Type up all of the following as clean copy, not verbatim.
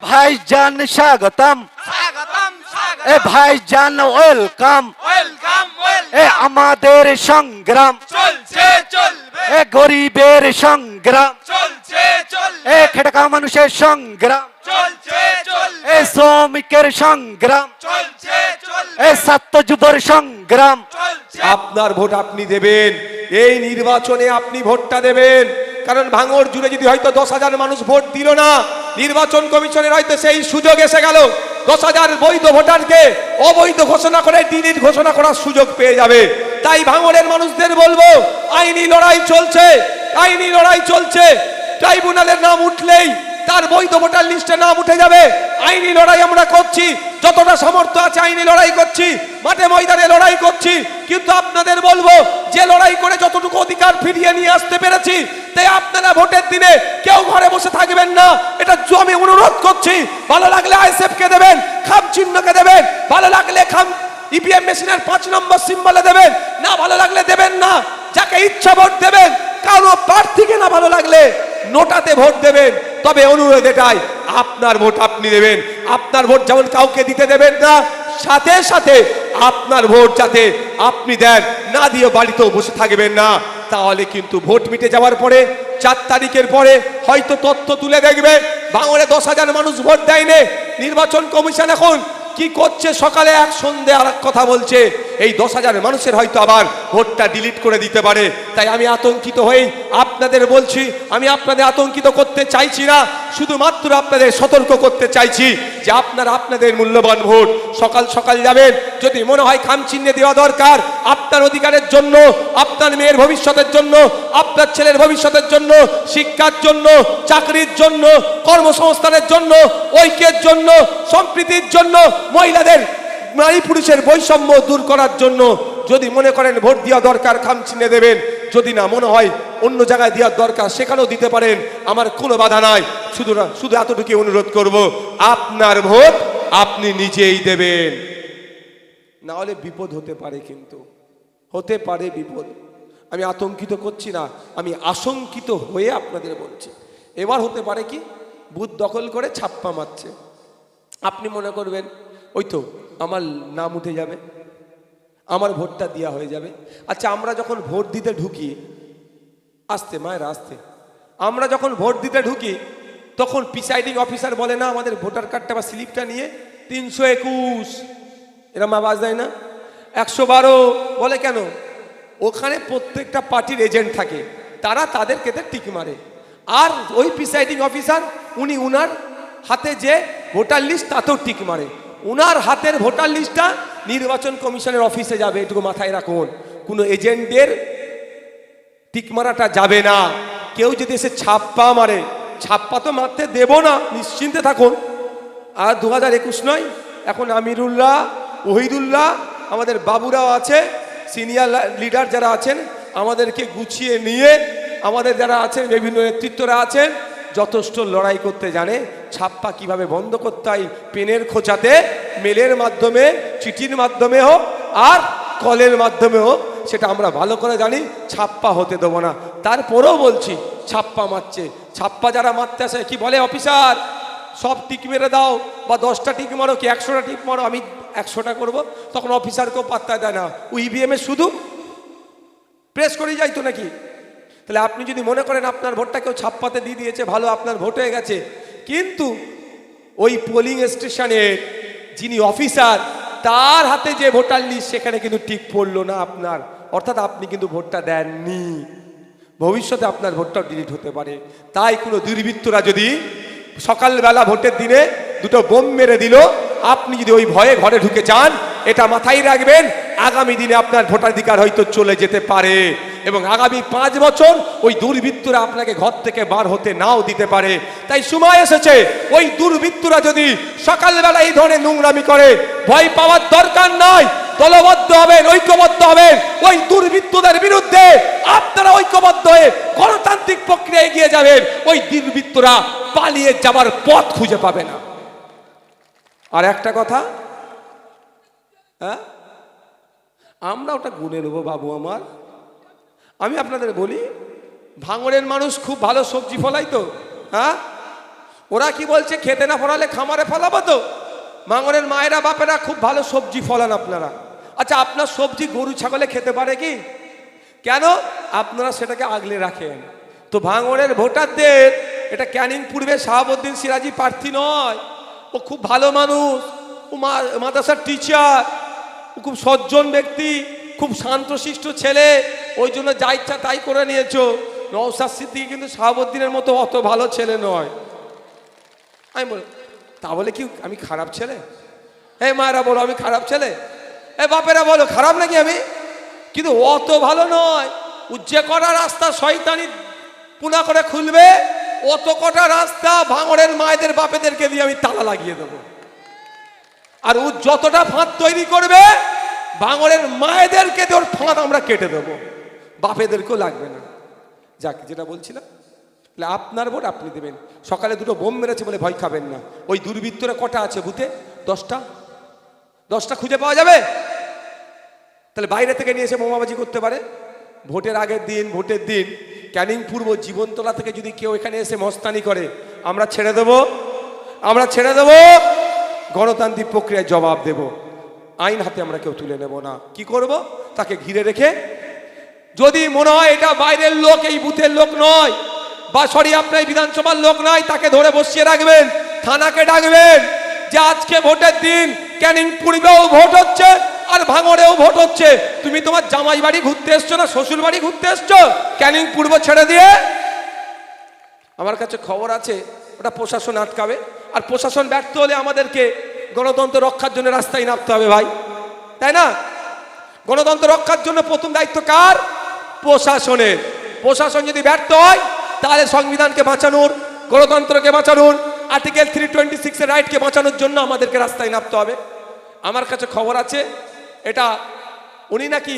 ভাইজান স্বাগতম, স্বাগতম এ ভাইজান ওয়েলকাম, ওয়েলকাম এ আমাদের সংগ্রাম, চলছে চলবে এ গরিবের সংগ্রাম, চলছে চলবে এ খেটকা মানুষের সংগ্রাম, চলছে চলবে এ শ্রমিকের সংগ্রাম, চলছে চলবে এ ছাত্র যুবর সংগ্রাম। চলছে। আপনার ভোট আপনি দেবেন, এই নির্বাচনে আপনি ভোটটা দেবেন। কারণ ভাঙড় জুড়ে যদি হয়তো 10,000 মানুষ ভোট দিল না, নির্বাচন কমিশনের হয়তো সেই সুযোগ এসে গেল 10,000 বৈধ ভোটারকে অবৈধ ঘোষণা করে ডিলিট ঘোষণা করার সুযোগ পেয়ে যাবে। তাই ভাঙড়ের মানুষদের বলবো, আইনি লড়াই চলছে, আইনি লড়াই চলছে। ট্রাইব্যুনালের নাম উঠলেই তার বৈধ ভোটার লিস্টে নাম উঠে যাবে। আইনি লড়াই আমরা করছি, যতটা সামর্থ্য আছে আইনি লড়াই করছি, মাঠে ময়দানে লড়াই করছি। কিন্তু আপনাদের বলবো, যে লড়াই করে যতটুকু অধিকার ফিরিয়ে নিয়ে আসতে পেরেছি, তাই আপনারা ভোটের দিনে কেউ ঘরে বসে থাকবেন না, এটা আমি অনুরোধ করছি। ভালো লাগলে আইএসএফ কে দেবেন, খাম চিহ্নকে দেবেন, ভালো লাগলে খাম ইভিএম মেশিনের 5 নম্বর সিম্বলে দেবেন, না ভালো লাগলে দেবেন না। যাকে ইচ্ছা ভোট দেবেন, কারো প্রার্থীকে না ভালো লাগলে নোটাতে ভোট দেবেন। তবে অনুরোধ এটাই, আপনার ভোট আপনি দেবেন। আপনার ভোট যেমন কাউকে দিতে দেবেন না, সাথে সাথে আপনার ভোট যাতে আপনি দেন, না দিয়ে বাড়িতেও বসে থাকবেন না। তাহলে কিন্তু ভোট মিটে যাওয়ার পরে 4 তারিখের পরে হয়তো তথ্য তুলে দেখবে ভাঙড়ে 10,000 মানুষ ভোট দেয়নি। নির্বাচন কমিশন এখন কি করছে, সকালে এক সন্ধ্যে আর এক কথা বলছে। এই 10,000 মানুষের হয়তো আবার ভোটটা ডিলিট করে দিতে পারে। তাই আমি আতঙ্কিত হই আপনাদের বলছি, আমি আপনাদের আতঙ্কিত করতে চাইছি না, শুধুমাত্র আপনাদের সতর্ক করতে চাইছি যে আপনারা আপনাদের মূল্যবান ভোট সকাল সকাল যাবেন। যদি মনে হয় খাম চিহ্নে দেওয়া দরকার, আপনার অধিকারের জন্য, আপনার মেয়ের ভবিষ্যতের জন্য, আপনার ছেলের ভবিষ্যতের জন্য, শিক্ষার জন্য, চাকরির জন্য, কর্মসংস্থানের জন্য, ঐক্যের জন্য, সম্প্রীতির জন্য, মহিলাদের নারী পুরুষের বৈষম্য দূর করার জন্য যদি মনে করেন ভোট দেওয়া দরকার, খাম চিহ্নে দেবেন। যদি না মনে হয় অন্য জায়গায় দেওয়ার দরকার, সেখানেও দিতে পারেন, আমার কোনো বাধা নাই। শুধু এতটুকু অনুরোধ করব, আপনার ভোট আপনি নিজেই দেবেন, না হলে বিপদ হতে পারে, কিন্তু হতে পারে বিপদ। আমি আতঙ্কিত করছি না, আমি আশঙ্কিত হয়ে আপনাদের বলছি। এবার হতে পারে কি, বুথ দখল করে ছাপ্পা মারছে। আপনি মনে করবেন ওই তো আমার নাম উঠে যাবে, আমার ভোটটা দেওয়া হয়ে যাবে। আচ্ছা, আমরা যখন ভোট দিতে ঢুকি, আসতে মায়ের আসতে, আমরা যখন ভোট দিতে ঢুকি তখন প্রিসাইডিং অফিসার বলে না আমাদের ভোটার কার্ডটা বা স্লিপটা নিয়ে 321 এরম আওয়াজ দেয় না, 112 বলে কেন? ওখানে প্রত্যেকটা পার্টির এজেন্ট থাকে, তারা তাদের ক্ষেত্রে টিক মারে। আর ওই প্রিসাইডিং অফিসার উনি উনার হাতে যে ভোটার লিস্ট তাতেও টিক মারে। উনার হাতের ভোটার লিস্টটা নির্বাচন কমিশনের অফিসে যাবে, এটুকু মাথায় রাখুন। কোনো এজেন্টদের টিক মারাটা যাবে না। কেউ যদি এসে ছাপ্পা মারে, ছাপ্পা তো মারতে দেব না, নিশ্চিন্তে থাকুন। আর 2021 নয়, এখন আমিরুল্লাহ, ওহিদুল্লাহ, আমাদের বাবুরাও আছে, সিনিয়র লিডার যারা আছেন, আমাদেরকে গুছিয়ে নিয়ে আমাদের যারা আছেন, বিভিন্ন নেতৃত্বরা আছেন, যথেষ্ট লড়াই করতে জানে। ছাপ্পা কিভাবে বন্ধ করতে হয়, পেনের খোঁচাতে, মেলের মাধ্যমে, চিঠির মাধ্যমে হোক আর কলের মাধ্যমে হোক, সেটা আমরা ভালো করে জানি। ছাপ্পা হতে দেবো না। তারপরেও বলছি, ছাপ্পা মারছে, ছাপ্পা যারা মারতে আসে কি বলে, অফিসার সব টিক মেরে দাও, বা 10টা টিক মারো, কি 100টা টিক মারো, আমি 100টা করবো। তখন অফিসারকেও পাত্তা দেয় না, ওই ইভিএমে শুধু প্রেস করেই যাইতো নাকি। তাহলে আপনি যদি মনে করেন আপনার ভোটটা কেউ ছাপ্পাতে দিয়ে দিয়েছে, ভালো, আপনার ভোট হয়ে গেছে, কিন্তু ওই পোলিং স্টেশনের যিনি অফিসার, তার হাতে যে ভোটার লিস্ট, সেখানে কিন্তু টিক পড়লো না আপনার, অর্থাৎ আপনি কিন্তু ভোটটা দেননি। ভবিষ্যতে আপনার ভোটটাও ডিলিট হতে পারে। তাই কোনো দুর্বৃত্তরা যদি সকালবেলা ভোটের দিনে 2টো বোম মেরে দিল, আপনি যদি ওই ভয়ে ঘরে ঢুকে যান, এটা মাথায় রাখবেন, আগামী দিনে আপনার ভোটাধিকার হয়তো চলে যেতে পারে। এবং আগামী 5 বছর ওই দুর্বৃত্তরা আপনাকে ঘর থেকে বার হতে নাও দিতে পারে। তাই সময় এসেছে, ওই দুর্বৃত্তরা যদি সকালবেলা এই ধরনের নোংরামি করে, ভয় পাওয়ার দরকার নয়, দলবদ্ধ হবেন, ঐক্যবদ্ধ হবেন। ওই দুর্বৃত্তদের বিরুদ্ধে আপনারা ঐক্যবদ্ধ হয়ে গণতান্ত্রিক প্রক্রিয়া এগিয়ে যাবেন। ওই দুর্বৃত্তরা পালিয়ে যাবার পথ খুঁজে পাবে না। আর একটা কথা, হ্যাঁ, আমরা ওটা গুনে নেবো বাবু আমার। আমি আপনাদের বলি, ভাঙড়ের মানুষ খুব ভালো সবজি ফলাই তো, হ্যাঁ, ওরা কি বলছে, খেতে না ফলালে খামারে ফলাবো তো। ভাঙড়ের মায়েরা বাপেরা খুব ভালো সবজি ফলান আপনারা। আচ্ছা, আপনার সবজি গরু ছাগলে খেতে পারে কি? কেন? আপনারা সেটাকে আগলে রাখেন। তো ভাঙড়ের ভোটারদের, এটা ক্যানিং পূর্বে শাহাবুদ্দিন সিরাজি প্রার্থী নয়, ও খুব ভালো মানুষ, ও মাদ্রাসার টিচার, ও খুব সজ্জন ব্যক্তি, খুব শান্তশিষ্ট ছেলে, ওই জন্য যা ইচ্ছা তাই করে নিয়েছো। নওশাদ সিদ্দিকী কিন্তু শাহাবুদ্দিনের মতো অত ভালো ছেলে নয়। আমি বল, তা বলে কি আমি খারাপ ছেলে? এই মায়েরা বলো আমি খারাপ ছেলে, এই বাপেরা বলো খারাপ নাকি আমি? কিন্তু অত ভালো নয়। ও যে কটা রাস্তা শয়তানি পুনা করে খুলবে, অত কটা রাস্তা ভাঙড়ের মায়েদের বাপেদেরকে দিয়ে আমি তালা লাগিয়ে দেবো। আর ও যতটা ফাঁদ তৈরি করবে, ভাঙড়ের মায়েদেরকে দিয়ে ওর ফাঁদ আমরা কেটে দেবো, বাপেদেরকেও লাগবে না। যাক, যেটা বলছিলাম, আপনার ভোট আপনি দেবেন। সকালে দুটো বোম মেরেছে বলে ভয় খাবেন না। ওই দুর্বৃত্তরা কটা আছে বুথে? 10টা খুঁজে পাওয়া যাবে? তাহলে বাইরে থেকে নিয়ে এসে বোমাবাজি করতে পারে। ভোটের আগের দিন, ভোটের দিন ক্যানিং পূর্ব জীবনতলা থেকে যদি কেউ এখানে এসে মস্তানি করে, আমরা ছেড়ে দেব, আমরা ছেড়ে দেব, গণতান্ত্রিক প্রক্রিয়ায় জবাব দেব। আইন হাতে আমরা কেউ তুলে নেব না। কি করব? তাকে ঘিরে রেখে, যদি মনে হয় এটা বাইরের লোক, এই বুথের লোক নয়, বা সরি আপনার বিধানসভার লোক নয়, তাকে ধরে বসিয়ে রাখবেন, থানাকে ডাকবেন যে আজকে ভোটের দিন ক্যানিং পূর্বেও ভোট হচ্ছে আর ভাঙড়েও ভোট হচ্ছে, তুমি তোমার জামাই বাড়ি ঘুরতে এসছো না শ্বশুর বাড়ি ঘুরতে এসছো? ক্যানিং পূর্ব ছেড়ে দিয়ে। আমার কাছে খবর আছে ওটা প্রশাসন আটকাবে, আর প্রশাসন ব্যর্থ হলে আমাদেরকে গণতন্ত্র রক্ষার জন্য রাস্তায় নামতে হবে ভাই, তাই না? গণতন্ত্র রক্ষার জন্য প্রথম দায়িত্ব কার? প্রশাসনের। প্রশাসন যদি ব্যর্থ হয়, তাহলে সংবিধানকে বাঁচানোর, গণতন্ত্রকে বাঁচানোর, আর্টিকেল 326 এর রাইটকে বাঁচানোর জন্য আমাদেরকে রাস্তায় নামতে হবে। আমার কাছে খবর আছে, এটা উনি নাকি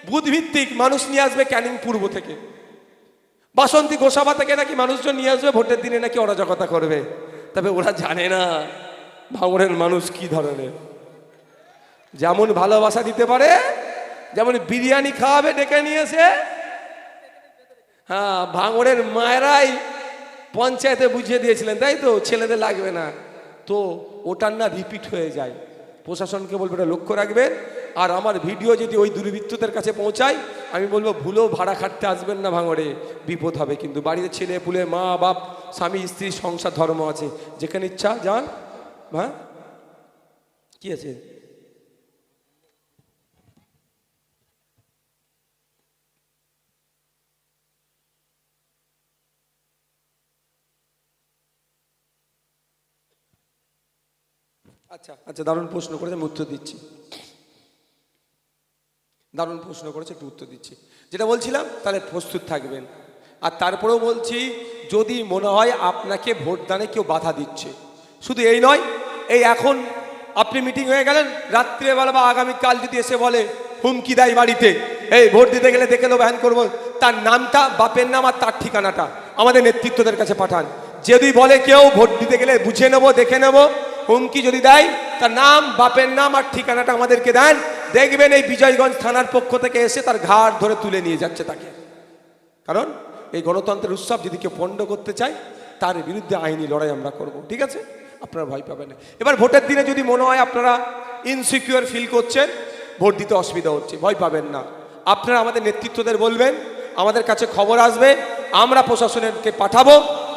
বুথভিত্তিক মানুষ নিয়ে আসবে ক্যানিং পূর্ব থেকে, বাসন্তী গোসাবা থেকে নাকি মানুষজন নিয়ে আসবে, ভোটের দিনে নাকি অরাজকতা করবে। তবে ওরা জানে না ভাঙড়ের মানুষ কি ধরনের, যেমন ভালোবাসা দিতে পারে, যেমন বিরিয়ানি খাওয়াবে ডেকে নিয়ে এসে। হ্যাঁ, ভাঙড়ের মায়েরাই পঞ্চায়েতে বুঝিয়ে দিয়েছিলেন, তাই তো, ছেলেদের লাগবে না। তো ওটার না রিপিট হয়ে যায়। প্রশাসনকে বলবো এটা লক্ষ্য রাখবেন। আর আমার ভিডিও যদি ওই দুর্বৃত্তদের কাছে পৌঁছায়, আমি বলবো ভুলেও ভাড়া খাটতে আসবেন না ভাঙড়ে, বিপদ হবে কিন্তু। বাড়িতে ছেলে পুলে, মা বাপ, স্বামী স্ত্রী, সংসার, ধর্ম আছে, যেখানে ইচ্ছা যান। হ্যাঁ, কি আছে? আচ্ছা আচ্ছা, দারুণ প্রশ্ন করেছে, আমি উত্তর দিচ্ছি। দারুণ প্রশ্ন করেছে, একটু উত্তর দিচ্ছি। যেটা বলছিলাম, তাহলে প্রস্তুত থাকবেন। আর তারপরেও বলছি, যদি মনে হয় আপনাকে ভোটদানে কেউ বাধা দিচ্ছে, শুধু এই নয়, এই এখন আপনি মিটিং হয়ে গেলেন, রাত্রেবেলা বা আগামীকাল যদি এসে বলে, হুমকি দেয় বাড়িতে, এই ভোট দিতে গেলে দেখে নেবো, হ্যান করবো, তার নামটা, বাপের নাম আর তার ঠিকানাটা আমাদের নেতৃত্বদের কাছে পাঠান। যদি বলে কেউ ভোট দিতে গেলে বুঝে নেবো, দেখে নেবো, হুমকি যদি দেয়, তার নাম, বাপের নাম আর ঠিকানাটা আমাদেরকে দেন। দেখবেন এই বিজয়গঞ্জ থানার পক্ষ থেকে এসে তার ঘাট ধরে তুলে নিয়ে যাচ্ছে তাকে। কারণ এই গণতন্ত্রের উৎসব যদি কেউ পণ্ড করতে চায়, তার বিরুদ্ধে আইনি লড়াই আমরা করব। ঠিক আছে, আপনারা ভয় পাবেন না। এবার ভোটের দিনে যদি মনে হয় আপনারা ইনসিকিউর ফিল করছেন, ভোট দিতে অসুবিধা হচ্ছে, ভয় পাবেন না। আপনারা আমাদের নেতৃত্বদের বলবেন, আমাদের কাছে খবর আসবে, আমরা প্রশাসনকে পাঠাবো,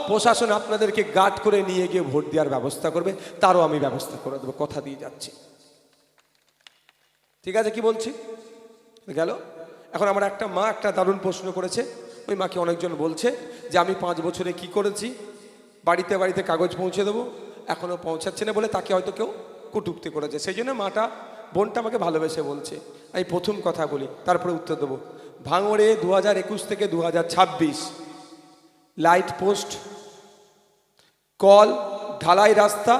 প্রশাসন আপনাদেরকে গার্ড করে নিয়ে গিয়ে ভোট দেওয়ার ব্যবস্থা করবে, তারও আমি ব্যবস্থা করে দেবো, কথা দিয়ে যাচ্ছি। ঠিক আছে, কি বলছি গেল। এখন আমার একটা মা একটা দারুণ প্রশ্ন করেছে। ওই মাকে অনেকজন বলছে যে আমি 5 বছরে কি করেছি, বাড়িতে বাড়িতে কাগজ পৌঁছে দেবো, এখনও পৌঁছাচ্ছে না বলে তাকে হয়তো কেউ কটূক্তি করেছে। সেই জন্য মাটা, বোনটা আমাকে ভালোবেসে বলছে। আমি প্রথম কথা বলি, তারপরে উত্তর দেবো। ভাঙড়ে 2021 থেকে 2026 লাইট পোস্ট, কল, ঢালাই রাস্তা,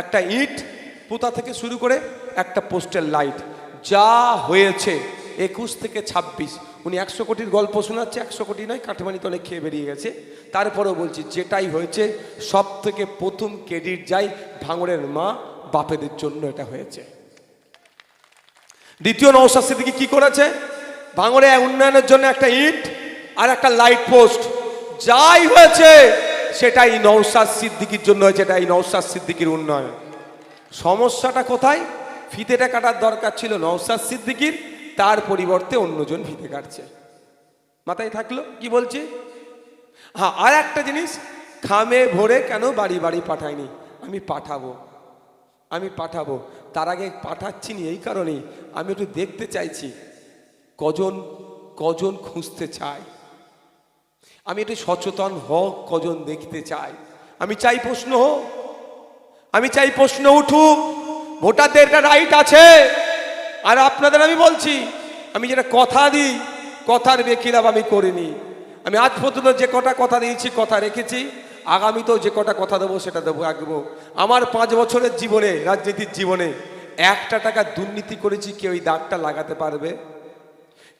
একটা ইট পোতা থেকে শুরু করে একটা পোস্টের লাইট, যা হয়েছে 21 থেকে 26, উনি 100 কোটির গল্প শোনাচ্ছে, 100 কোটি নয়, কাঠমানি তলে খেয়ে বেরিয়ে গেছে। তারপরেও বলছি, যেটাই হয়েছে সব থেকে প্রথম ক্রেডিট যায় ভাঙড়ের মা বাপেদের জন্য, এটা হয়েছে। দ্বিতীয়, নওশাদ সিদ্দিকী কি করেছে? ভাঙড়ে উন্নয়নের জন্য একটা ইট আর একটা লাইট পোস্ট, যাই হয়েছে সেটাই নওশাদ সিদ্দিকীর জন্য হয়েছে, এটাই নওশাদ সিদ্দিকীর উন্নয়ন। সমস্যাটা কোথায়? ফিতেটা কাটার দরকার ছিল নওশাদ সিদ্দিকীর, তার পরিবর্তে অন্যজন ফিতে কাটছে। মাথায় থাকলো কি বলছি? হ্যাঁ, আর একটা জিনিস, খামে ভরে কেন বাড়ি বাড়ি পাঠায়নি? আমি পাঠাবো। তার আগে পাঠাচ্ছি নি এই কারণেই, আমি একটু দেখতে চাইছি কজন খুঁজতে চায়। আমি একটু সচেতন হোক, কজন দেখতে চাই। আমি চাই প্রশ্ন হোক, আমি চাই প্রশ্ন উঠুক। ভোটারদের একটা রাইট আছে। আর আপনাদের আমি বলছি, আমি যেটা কথা দিই, কথার বেখিলাফ আমি করিনি। আমি আজ পর্যন্ত যে কটা কথা দিয়েছি, কথা রেখেছি। আগামীতেও যে কটা কথা দেবো সেটা দেবো, রাখবো। আমার 5 বছরের জীবনে, রাজনীতির জীবনে, একটা টাকা দুর্নীতি করেছি, কেউ এই দাগটা লাগাতে পারবে?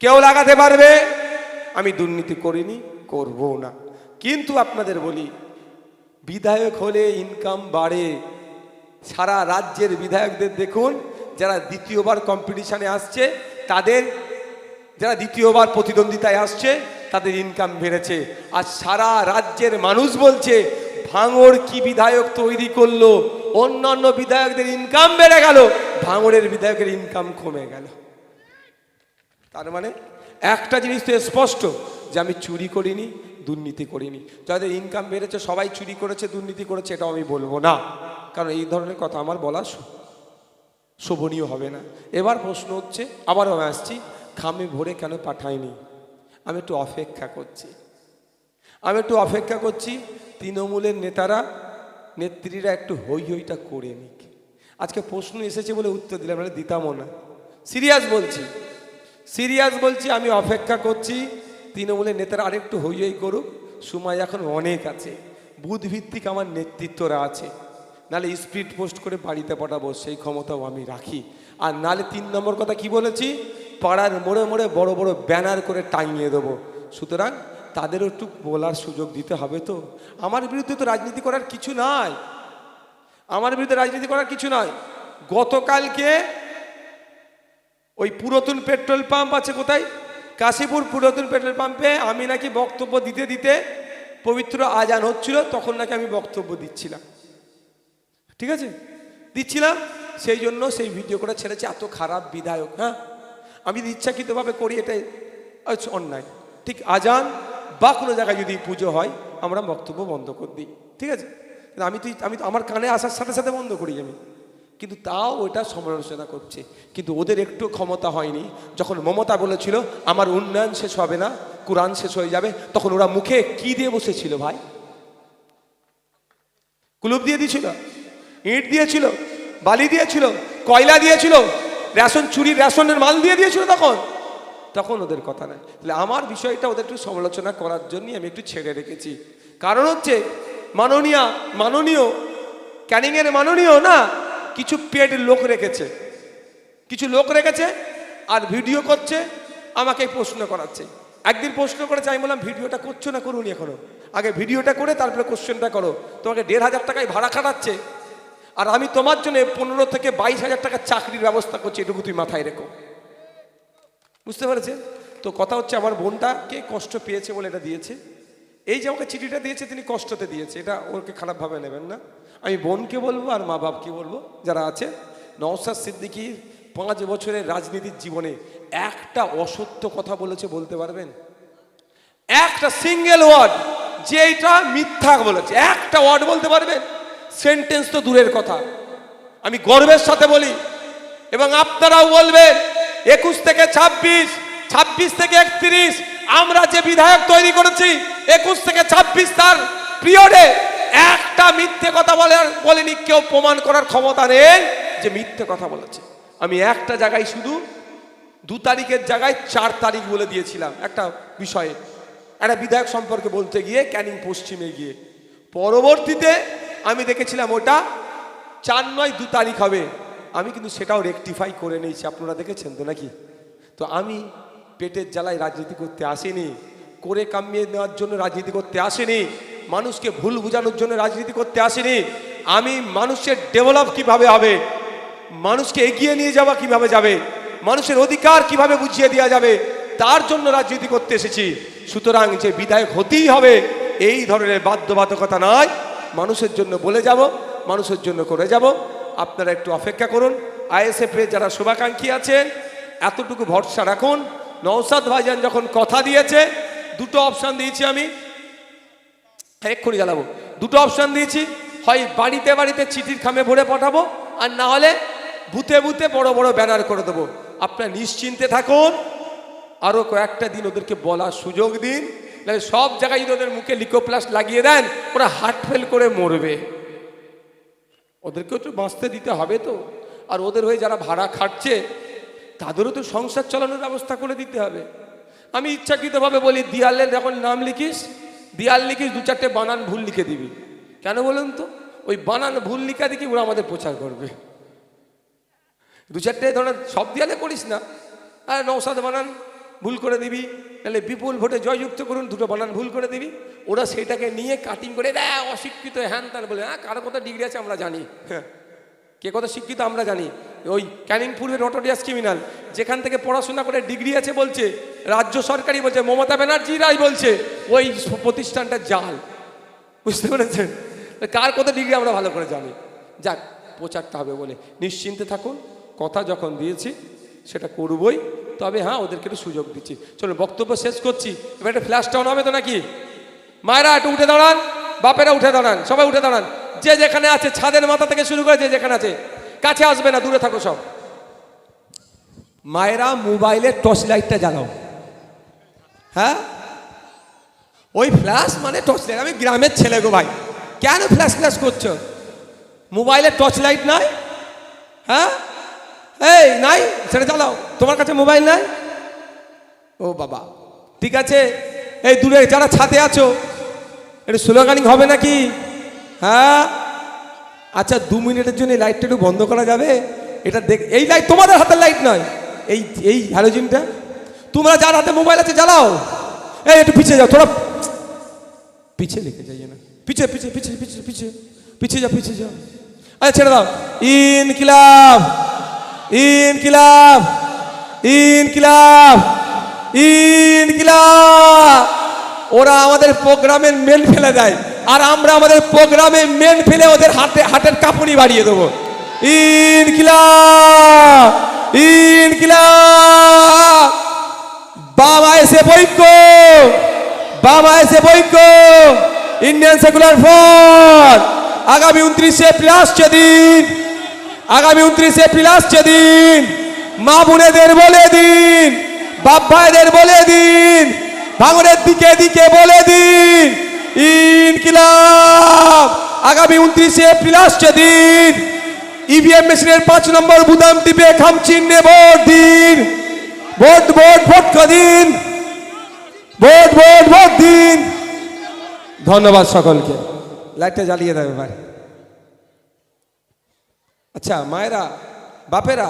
কেউ লাগাতে পারবে? আমি দুর্নীতি করিনি, করবো না। কিন্তু আপনাদের বলি, বিধায়ক হলে ইনকাম বাড়ে। সারা রাজ্যের বিধায়কদের দেখুন, যারা দ্বিতীয়বার কম্পিটিশনে আসছে, যারা দ্বিতীয়বার প্রতিদ্বন্দ্বিতায় আসছে, তাদের ইনকাম বেড়েছে। আর সারা রাজ্যের মানুষ বলছে, ভাঙড় কি বিধায়ক তৈরি করলো, অন্যান্য বিধায়কদের ইনকাম বেড়ে গেল, ভাঙড়ের বিধায়কের ইনকাম কমে গেল। তার মানে একটা জিনিস তো স্পষ্ট, যে আমি চুরি করিনি, দুর্নীতি করিনি। যাদের ইনকাম বেড়েছে সবাই চুরি করেছে, দুর্নীতি করেছে, এটাও আমি বলবো না, কারণ এই ধরনের কথা আমার বলা শোভনীয় হবে না। এবার প্রশ্ন হচ্ছে, আবারও আমি আসছি, খামে ভরে কেন পাঠায়নি? আমি একটু অপেক্ষা করছি তৃণমূলের নেত্রীরা একটু হইটা করে নিক। আজকে প্রশ্ন এসেছে বলে উত্তর দিলাম, মানে দিতামও না। সিরিয়াস বলছি, আমি অপেক্ষা করছি তৃণমূলের নেতারা আরেকটু হই করুক। সময় এখন অনেক আছে, বুথ ভিত্তিক আমার নেতৃত্বরা আছে। নালে স্পিড পোস্ট করে বাড়িতে পাঠাবো, সেই ক্ষমতাও আমি রাখি। আর নালে 3 নম্বর কথা কি বলেছি, পাড়ার মোড়ে মোড়ে বড় বড় ব্যানার করে টাঙিয়ে দেবো। সুতরাং তাদেরও একটু বলার সুযোগ দিতে হবে। তো আমার বিরুদ্ধে তো রাজনীতি করার কিছু নয়। গতকালকে ওই পুরাতন পেট্রোল পাম্প আছে কোথায়, কাশীপুর পুরাতন পেট্রোল পাম্পে আমি নাকি বক্তব্য দিতে পবিত্র আজান হচ্ছিল, তখন নাকি আমি বক্তব্য দিচ্ছিলাম। ঠিক আছে, দিচ্ছিলাম, সেই জন্য সেই ভিডিও করে ছেড়েছে। এত খারাপ বিধায়ক। হ্যাঁ, আমি যদি ইচ্ছাকৃতভাবে করি, এটাই অন্যায়। ঠিক আজান বা কোনো জায়গায় যদি পুজো হয়, আমরা বক্তব্য বন্ধ করে দিই। ঠিক আছে, আমি তো আমার কানে আসার সাথে সাথে বন্ধ করি আমি, কিন্তু তাও ওটা সমালোচনা করছে। কিন্তু ওদের একটু ক্ষমতা হয়নি। যখন মমতা বলেছিল আমার উন্নয়ন শেষ হবে না, কোরআন শেষ হয়ে যাবে, তখন ওরা মুখে কি দিয়ে বসেছিল ভাই? কুলুপ দিয়ে দিয়েছিল, ইট দিয়েছিল, বালি দিয়েছিল, কয়লা দিয়েছিল, রেশনের মাল দিয়ে দিয়েছিল। তখন ওদের কথা নাই। তাহলে আমার বিষয়টা ওদের একটু সমালোচনা করার জন্যই আমি একটু ছেড়ে রেখেছি। কারণ হচ্ছে মাননীয় ক্যানিংয়ের মাননীয় না, কিছু পেড লোক রেখেছে, আর ভিডিও করছে, আমাকে প্রশ্ন করাচ্ছে। একদিন প্রশ্ন করেছে, আমি বললাম ভিডিওটা করছো না, করুনি এখনো, আগে ভিডিওটা করে তারপরে কোশ্চেনটা করো। তোমাকে 1,500 টাকায় ভাড়া খাটাচ্ছে, আর আমি তোমার জন্য 15 থেকে 22,000 টাকার চাকরির ব্যবস্থা করছি, এটুকু তুই মাথায় রেখো। বুঝতে পেরেছে তো? কথা হচ্ছে, আমার বোনটাকে কষ্ট পেয়েছে বলে এটা দিয়েছে। এই যে আমাকে চিঠিটা দিয়েছে, তিনি কষ্টতে দিয়েছে, এটা ওকে খারাপভাবে নেবেন না। আমি বোনকে বলবো আর মা বাপকে বলবো যারা আছে, নওশাদ সিদ্দিকীর 5 বছরের রাজনীতির জীবনে একটা অসত্য কথা বলেছে বলতে পারবেন? একটা সিঙ্গেল ওয়ার্ড যে এটা মিথ্যা বলেছে, একটা ওয়ার্ড বলতে পারবেন? সেন্টেন্স তো দূরের কথা। আমি গর্বের সাথে বলি, এবং আপনারাও বলবেন, 21 থেকে 26, 26 থেকে 31 আমরা যে বিধায়ক তৈরি করেছি, 21 থেকে 26 তার পিরিয়ডে একটা মিথ্যে কথা বলেনি কেউ। প্রমাণ করার ক্ষমতা নেই যে মিথ্যে কথা বলেছে। আমি একটা জায়গায় শুধু 2 তারিখের জায়গায় 4 তারিখ বলে দিয়েছিলাম একটা বিষয়ে, একটা বিধায়ক সম্পর্কে বলতে গিয়ে, ক্যানিং পশ্চিমে গিয়ে। পরবর্তীতে আমি দেখেছিলাম ওটা 4 নয় 2 তারিখ হবে। আমি কিন্তু সেটাও রেকটিফাই করে নিয়েছি, আপনারা দেখেছেন তো নাকি? তো আমি পেটের জ্বালায় রাজনীতি করতে আসিনি, করে কামিয়ে নেওয়ার জন্য রাজনীতি করতে আসিনি, মানুষকে ভুল বোঝানোর জন্য রাজনীতি করতে আসিনি। আমি মানুষের ডেভেলপ কিভাবে হবে, মানুষকে এগিয়ে নিয়ে যাওয়া কিভাবে যাবে, মানুষের অধিকার কিভাবে বুঝিয়ে দেওয়া যাবে, তার জন্য রাজনীতি করতে এসেছি। সুতরাং যে বিধায়ক হতেই হবে এই ধরনের বাধ্যবাধকতা নয়, মানুষের জন্য বলে যাব, মানুষের জন্য করে যাব। আপনারা একটু অপেক্ষা করুন। আইএসএফ এর যারা শুভাকাঙ্ক্ষী আছেন এতটুকু ভরসা রাখুন। নওশাদ ভাইজান যখন কথা দিয়েছে, দুটো অপশান দিয়েছি আমি, এক্ষুনি জ্বালাবো, দুটো অপশান দিয়েছি, হয় বাড়িতে বাড়িতে চিঠির খামে ভরে পাঠাবো, আর না হলে বুথে বুথে বড় বড় ব্যানার করে দেবো। আপনারা নিশ্চিন্তে থাকুন, আরও কয়েকটা দিন ওদেরকে বলার সুযোগ দিন। নাহলে সব জায়গায় যদি ওদের মুখে লিকোপ্লাস্ট লাগিয়ে দেন, ওরা হার্ট ফেল করে মরবে। ওদেরকেও তো বাঁচতে দিতে হবে তো। আর ওদের হয়ে যারা ভাড়া খাটছে তাদেরও তো সংসার চালানোর ব্যবস্থা করে দিতে হবে। আমি ইচ্ছাকৃতভাবে বলি, দেয়ালে যখন নাম লিখিস, দেয়াল লিখিস, দু চারটে বানান ভুল লিখে দিবি। কেন বলুন তো? ওই বানান ভুল লিখা দেখি ওরা আমাদের প্রচার করবে। দু চারটে ধরেন সব দেয়ালে করিস না, আর নওশাদ বানান ভুল করে দিবি, তাহলে বিপুল ভোটে জয়যুক্ত করুন, দুটো বানান ভুল করে দিবি। ওরা সেটাকে নিয়ে কাটিং করে দেয়, অশিক্ষিত হ্যান ত্যান বলে। হ্যাঁ, কারো কথা ডিগ্রি আছে আমরা জানি, হ্যাঁ, কে কত শিক্ষিত আমরা জানি। ওই ক্যানিং পূর্বের নটোরিয়াস ক্রিমিনাল, যেখান থেকে পড়াশোনা করে ডিগ্রি আছে বলছে, রাজ্য সরকারই বলছে, মমতা ব্যানার্জিরাই বলছে ওই প্রতিষ্ঠানটা জাল। বুঝতে পেরেছেন? কার কত ডিগ্রি আমরা ভালো করে জানি। যাক, প্রচারটা হবে বলে নিশ্চিন্তে থাকুন। কথা যখন দিয়েছি সেটা করবই, তবে হ্যাঁ, ওদেরকে একটু সুযোগ দিচ্ছি। চলুন, বক্তব্য শেষ করছি। এবার একটা ফ্ল্যাশ টাউন হবে তো নাকি? মায়েরা একটু উঠে দাঁড়ান, বাপেরা উঠে দাঁড়ান, সবাই উঠে দাঁড়ান। যে যেখানে আছে, ছাদের মাথা থেকে শুরু করে যে যেখানে আছে, কাছে আসবে না, দূরে থাকো সব। মায়েরা মোবাইলের টর্চ লাইটটা জ্বালাও। হ্যাঁ, ওই ফ্ল্যাশ মানে টর্চ লাইট। আমি গ্রামের ছেলে গো ভাই, কেন ফ্ল্যাশ ফ্ল্যাশ করছো? মোবাইলের টর্চ লাইট নাই? হ্যাঁ, এই নাই, সেটা জ্বালাও। তোমার কাছে মোবাইল নাই? ও বাবা, ঠিক আছে। এই দূরে যারা ছাদে আছো, একটু স্লোগানিং হবে নাকি? হ্যাঁ, আচ্ছা, 2 মিনিটের জন্য এই লাইটটা একটু বন্ধ করা যাবে? এটা দেখ, এই লাইট তোমাদের হাতের লাইট নয়, এই হ্যালোজিনটা তোমরা যার হাতে মোবাইল আছে জ্বালাও। এই একটু পিছিয়ে যাও, থোড়া পিছিয়ে লিখে যাইয়ে না, পিছিয়ে পিছিয়ে পিছিয়ে পিছিয়ে পিছিয়ে পিছিয়ে যাও, পিছিয়ে যাও। আচ্ছা, ছেড়ে দাও। ইনকিলাব, ইনকিলাব, ইনকিলাব, ইনকিলাব। ওরা আমাদের প্রোগ্রামের মেন ফেলে দেয়, আর আমরা আমাদের প্রোগ্রামে মেন ফেলে ওদের হাটের কাঁপুনি বাড়িয়ে দেবো। ইনকিলাব, ইনকিলাব। বাবা এসে বৈক্য, বাবা এসে বৈক্য। ইন্ডিয়ান সেকুলার ফ্রন্ট আগামী 29 এপ্রিল আসছে দিন, আগামী 29 এপ্রিল আসছে দিন। মা বোনেদের বলে দিন, বাপ ভাইদের বলে দিন, ভাঙনের দিকে দিকে বলে দিন, ইনকিলাব। আগামী 29 এপ্রিল আসছে দিন। ইভিএম মেশিনের 5 নম্বর বুতাম টিপে খাম চিহ্নে ভোট দিন। ভোট ভোট ভোট দিন, ভোট ভোট ভোট দিন। ধন্যবাদ সকলকে। লাইটটা জ্বালিয়ে দেবে ভাই। আচ্ছা, মায়েরা, বাপেরা,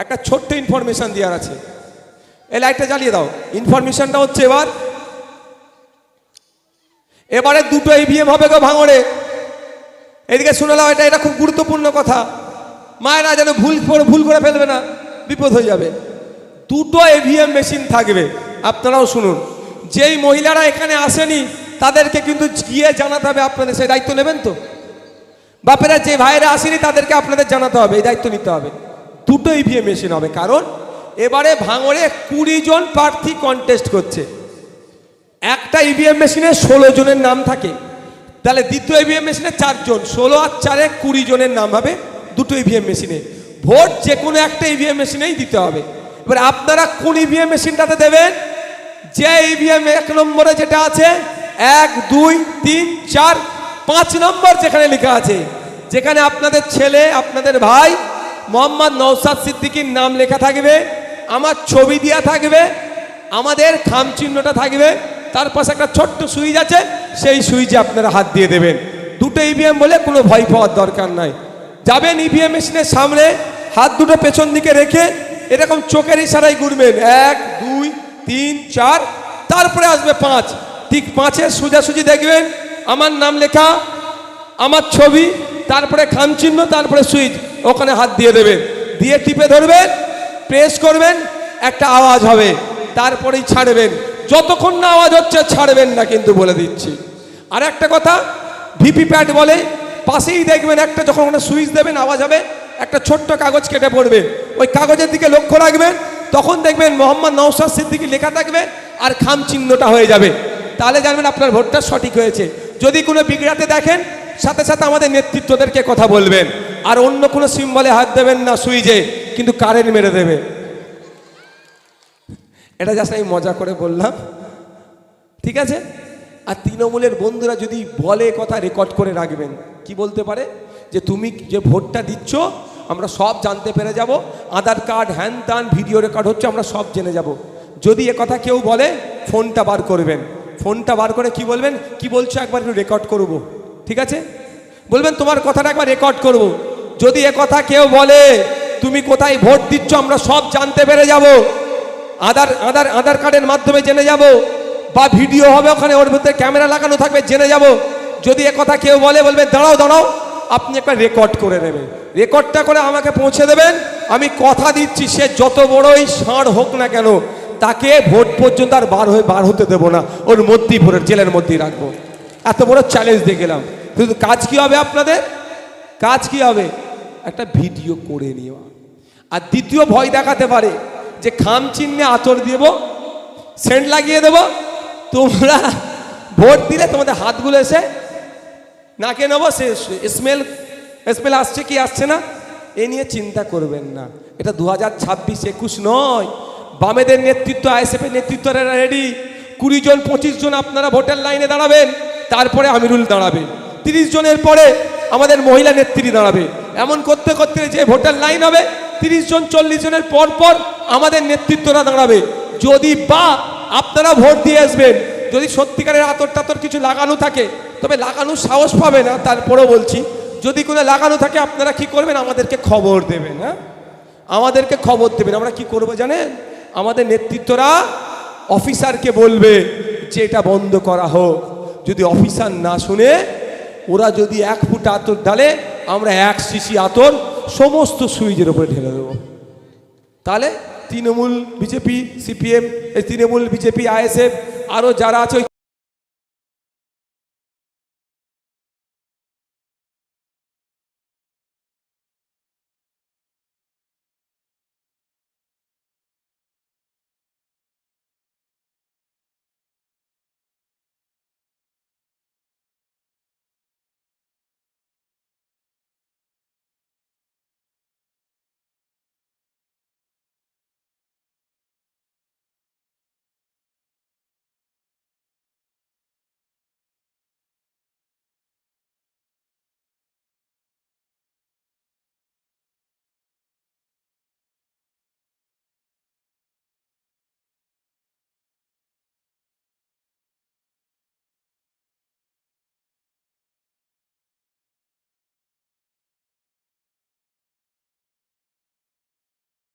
একটা ছোট্ট ইনফরমেশন দেওয়ার আছে। এই লাইটটা জ্বালিয়ে দাও। ইনফরমেশনটা হচ্ছে, এবারে 2টো ইভিএম হবে গো ভাঙড়ে। এদিকে শুনে নাও, এটা খুব গুরুত্বপূর্ণ কথা। মায়েরা যেন ভুল করে ফেলবে না, বিপদ হয়ে যাবে। 2টো ইভিএম মেশিন থাকবে। আপনারাও শুনুন, যেই মহিলারা এখানে আসেনি তাদেরকে কিন্তু গিয়ে জানাতে হবে। আপনাদের সেই দায়িত্ব নেবেন তো? বাপেরা, যে ভাইয়েরা আসেনি তাদেরকে আপনাদের জানাতে হবে, এই দায়িত্ব নিতে হবে। 2টো ইভিএম মেশিন হবে, কারণ এবারে ভাঙড়ে 20 জন প্রার্থী কন্টেস্ট করছে। একটা ইভিএম মেশিনে 16 জনের নাম থাকে, তাহলে দ্বিতীয় ইভিএম মেশিনে 4 জন, 16 আর 4 20 জনের নাম হবে 2টো ইভিএম মেশিনে। ভোট যে কোনো একটা ইভিএম মেশিনেই দিতে হবে। এবার আপনারা কোন ইভিএম মেশিনটাতে দেবেন? যে ইভিএম 1 নম্বরে যেটা আছে, 1 2 3 4 5 নম্বর যেখানে লেখা আছে, যেখানে আপনাদের ছেলে, আপনাদের ভাই মোহাম্মদ নওশাদ সিদ্দিকীর নাম লেখা থাকবে, আমার ছবি দেওয়া থাকবে, আমাদের খাম চিহ্নটা থাকবে, তার পাশে একটা ছোট্ট সুইচ আছে, সেই সুইচে আপনারা হাত দিয়ে দেবেন। 2টো ইভিএম বলে কোনো ভয় পাওয়ার দরকার নাই। যাবেন ইভিএম মেশিনের সামনে, হাত দুটো পেছন দিকে রেখে এরকম চোখের ইশারায় ঘুরবেন, 1 2 3 4, তারপরে আসবে 5। ঠিক 5-এর সোজাসুজি দেখবেন আমার নাম লেখা, আমার ছবি, তারপরে খাম চিহ্ন, তারপরে সুইচ, ওখানে হাত দিয়ে দেবেন। দিয়ে টিপে ধরবেন, প্রেস করবেন, একটা আওয়াজ হবে, তারপরেই ছাড়বেন। যতক্ষণ না আওয়াজ হচ্ছে ছাড়বেন না, কিন্তু বলে দিচ্ছি। আর একটা কথা, ভিভিপ্যাট বলে, পাশেই দেখবেন একটা, যখন ওখানে সুইচ দেবেন আওয়াজ হবে, একটা ছোট্ট কাগজ কেটে পড়বে, ওই কাগজের দিকে লক্ষ্য রাখবেন, তখন দেখবেন মোহাম্মদ নওশাদ সিদ্দিকী লেখা থাকবে আর খাম চিহ্নটা হয়ে যাবে, তাহলে জানবেন আপনার ভোটটা সঠিক হয়েছে। যদি কোনো বিগড়াতে দেখেন, সাথে সাথে আমাদের নেতৃত্বদেরকে কথা বলবেন, আর অন্য কোনো সিম্বলে হাত দেবেন না সুইচে, কিন্তু কারেন্ট মেরে দেবে। এটা জাস্ট আমি মজা করে বললাম, ঠিক আছে? আর তৃণমূলের বন্ধুরা যদি বলে কথা, রেকর্ড করে রাখবেন। কি বলতে পারে? যে তুমি যে ভোটটা দিচ্ছ আমরা সব জানতে পেরে যাব, আধার কার্ড হ্যান ত্যান ভিডিও রেকর্ড হচ্ছে, আমরা সব জেনে যাব। যদি এ কথা কেউ বলে, ফোনটা বার করবেন, ফোনটা বার করে কি বলবেন, কি বলছো একবার একটু রেকর্ড করব, ঠিক আছে? বলবেন তোমার কথাটা একবার রেকর্ড করব। যদি এ কথা কেউ বলে তুমি কোথায় ভোট দিচ্ছ আমরা সব জানতে পেরে যাব, আধার কার্ডের মাধ্যমে জেনে যাব, বা ভিডিও হবে ওখানে, ওর ভিতরে ক্যামেরা লাগানো থাকবে, জেনে যাব। যদি এ কথা কেউ বলে, বলবেন দাঁড়াও, আপনি একটা রেকর্ড করে নেবেন, রেকর্ডটা করে আমাকে পৌঁছে দেবেন। আমি কথা দিচ্ছি, সে যত বড়ই ষাঁড় হোক না কেন, তাকে ভোট পর্যন্ত আর বার হতে দেবো না, ওর মধ্যেই ভোটের জেলের মধ্যেই রাখবো। এত বড় চ্যালেঞ্জ দিয়ে গেলাম। কিন্তু কাজ কি হবে আপনাদের? কাজ কি হবে? একটা ভিডিও করে নেওয়া। আর দ্বিতীয় ভয় দেখাতে পারে যে খাম চিহ্নে আতর দেব, সেন্ট লাগিয়ে দেব, তোমরা ভোট দিলে তোমাদের হাতগুলো এসে নাকে নেবো, সে স্মেল আসছে কি আসছে না, এ নিয়ে চিন্তা করবেন না। এটা 2026-21 নয়। বামেদের নেতৃত্ব, আইএসএফের নেতৃত্বরা রেডি, 20 জন 25 জন আপনারা ভোটের লাইনে দাঁড়াবেন, তারপরে আমিরুল দাঁড়াবে, 30 জনের পরে আমাদের মহিলা নেত্রী দাঁড়াবে, এমন করতে করতে যে ভোটের লাইন হবে 30 জন 40 জনের পর পর আমাদের নেতৃত্বরা দাঁড়াবে। যদি বা আপনারা ভোট দিয়ে আসবেন, যদি সত্যিকারের আতর টাতর কিছু লাগানো থাকে, তবে লাগানোর সাহস পাবে না, তারপরেও বলছি যদি কোনো লাগানো থাকে আপনারা কি করবেন, আমাদেরকে খবর দেবেন। হ্যাঁ, আমাদেরকে খবর দেবেন। আমরা কি করবো জানেন? আমাদের নেতৃত্বরা অফিসারকে বলবে যে এটা বন্ধ করা হোক। যদি অফিসার না শুনে, ওরা যদি 1 ফুট আতর ঢালে, আমরা 1 শিশি আতর সমস্ত সুইচের উপরে ঢেলে দেবো। তাহলে Trinamool, BJP, CPM, Trinamool, BJP, ISF আরও যারা আছে